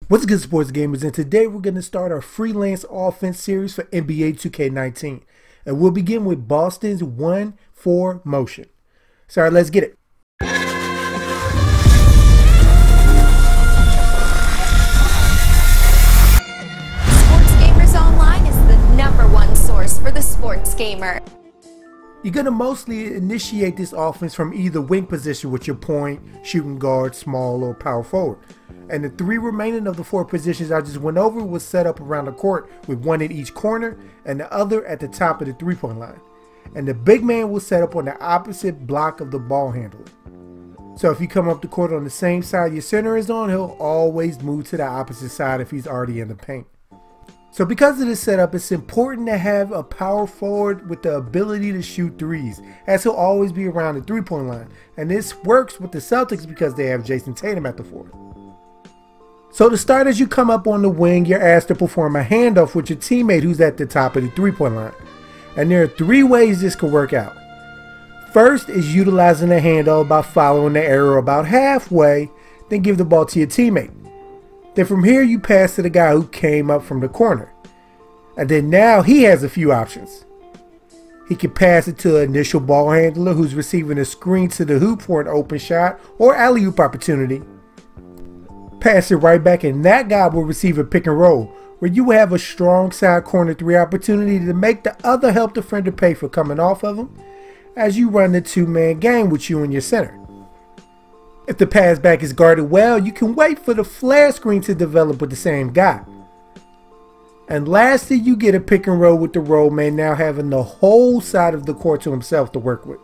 What's good, sports gamers, and today we're going to start our Freelance Offense series for NBA 2K19, and we'll begin with Boston's 1-4 motion. So alright, let's get it. Sports Gamers Online is the #1 source for the sports gamer. You're going to mostly initiate this offense from either wing position with your point, shooting guard, small, or power forward. And the three remaining of the four positions I just went over was set up around the court with one in each corner and the other at the top of the three-point line. And the big man will set up on the opposite block of the ball handler. So if you come up the court on the same side your center is on, he'll always move to the opposite side if he's already in the paint. So because of this setup, it's important to have a power forward with the ability to shoot threes, as he'll always be around the three-point line. And this works with the Celtics because they have Jason Tatum at the 4. So to start, as you come up on the wing, you're asked to perform a handoff with your teammate who's at the top of the three-point line. And there are 3 ways this could work out. First is utilizing the handoff by following the arrow about halfway, then give the ball to your teammate. Then from here you pass to the guy who came up from the corner. And then now he has a few options. He can pass it to an initial ball handler who's receiving a screen to the hoop for an open shot or alley-oop opportunity. Pass it right back, and that guy will receive a pick and roll where you will have a strong side corner 3 opportunity to make the other help defender pay for coming off of him as you run the 2-man game with you and your center. If the pass back is guarded well, you can wait for the flare screen to develop with the same guy. And lastly, you get a pick and roll with the roll man now having the whole side of the court to himself to work with.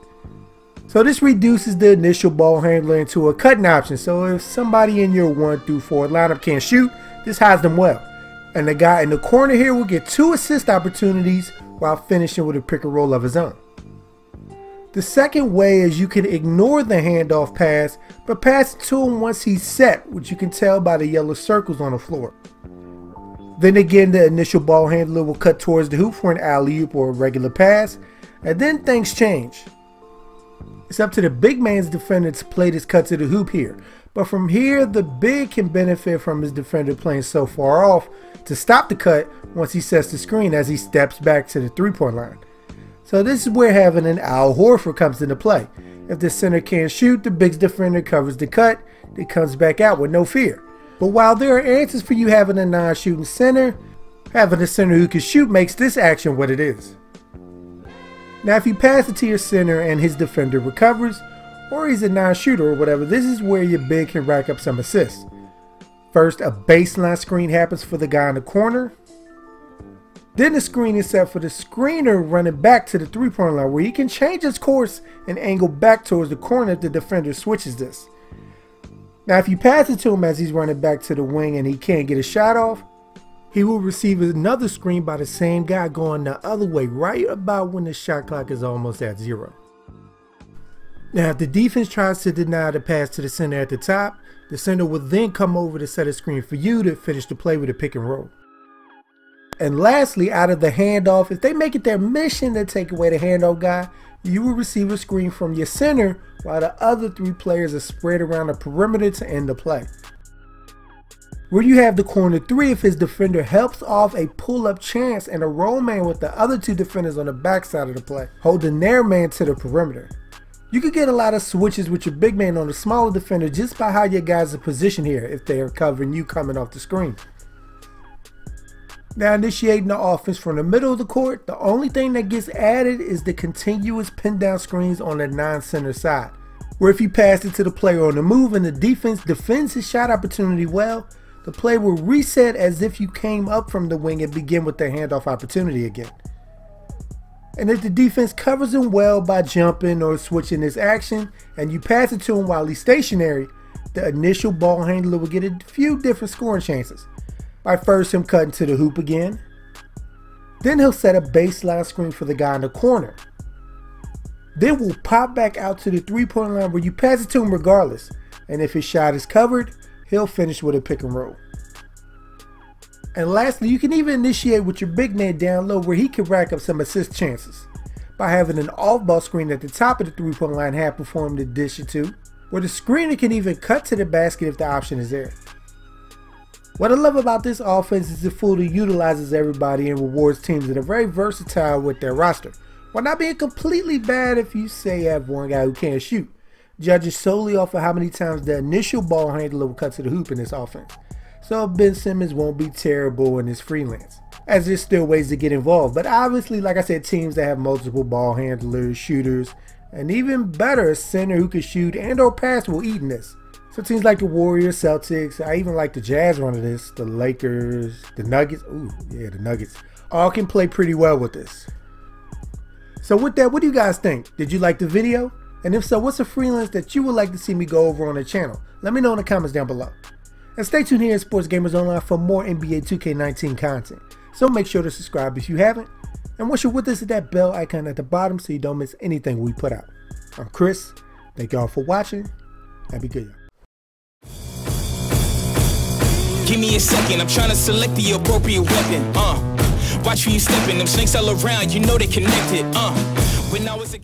So this reduces the initial ball handler into a cutting option, so if somebody in your 1 through 4 lineup can't shoot, this hides them well. And the guy in the corner here will get 2 assist opportunities while finishing with a pick and roll of his own. The second way is you can ignore the handoff pass, but pass it to him once he's set, which you can tell by the yellow circles on the floor. Then again, the initial ball handler will cut towards the hoop for an alley-oop or a regular pass, and then things change. It's up to the big man's defender to play this cut to the hoop here, but from here the big can benefit from his defender playing so far off to stop the cut once he sets the screen as he steps back to the three-point line. So this is where having an Al Horford comes into play. If the center can't shoot, the big's defender covers the cut, it comes back out with no fear. But while there are answers for you having a non-shooting center, having a center who can shoot makes this action what it is. Now if you pass it to your center and his defender recovers, or he's a non-shooter or whatever, this is where your big can rack up some assists. First, a baseline screen happens for the guy in the corner. Then the screen is set for the screener running back to the three-point line where he can change his course and angle back towards the corner if the defender switches this. Now if you pass it to him as he's running back to the wing and he can't get a shot off, he will receive another screen by the same guy going the other way right about when the shot clock is almost at 0. Now if the defense tries to deny the pass to the center at the top, the center will then come over to set a screen for you to finish the play with a pick and roll. And lastly, out of the handoff, if they make it their mission to take away the handoff guy, you will receive a screen from your center while the other 3 players are spread around the perimeter to end the play. Where you have the corner 3 if his defender helps off a pull-up chance and a roll man with the other 2 defenders on the backside of the play, holding their man to the perimeter. You could get a lot of switches with your big man on the smaller defender just by how your guys are positioned here if they are covering you coming off the screen. Now initiating the offense from the middle of the court, the only thing that gets added is the continuous pin down screens on the non-center side, where if you pass it to the player on the move and the defense defends his shot opportunity well, the play will reset as if you came up from the wing and begin with the handoff opportunity again. And if the defense covers him well by jumping or switching his action and you pass it to him while he's stationary, the initial ball handler will get a few different scoring chances. By first him cutting to the hoop again. Then he'll set a baseline screen for the guy in the corner. Then we'll pop back out to the three-point line where you pass it to him regardless. And if his shot is covered, he'll finish with a pick and roll. And lastly, you can even initiate with your big man down low where he can rack up some assist chances by having an off-ball screen at the top of the three-point line half perform the dish or two, where the screener can even cut to the basket if the option is there. What I love about this offense is it fully utilizes everybody and rewards teams that are very versatile with their roster, while not being completely bad if you say you have one guy who can't shoot. Judges solely off of how many times the initial ball handler will cut to the hoop in this offense. So Ben Simmons won't be terrible in his freelance, as there's still ways to get involved. But obviously, like I said, teams that have multiple ball handlers, shooters, and even better, a center who can shoot and or pass will eat in this. So teams like the Warriors, Celtics, I even like the Jazz running this, the Lakers, the Nuggets, the Nuggets, all can play pretty well with this. So with that, what do you guys think? Did you like the video? And if so, what's a freelance that you would like to see me go over on the channel? Let me know in the comments down below. And stay tuned here at Sports Gamers Online for more NBA 2K19 content. So make sure to subscribe if you haven't. And once you're with us, hit that bell icon at the bottom so you don't miss anything we put out. I'm Chris. Thank y'all for watching. And be good. Give me a second, I'm trying to select the appropriate weapon. Watch who you stepping, them snakes all around, you know they connected. When I was a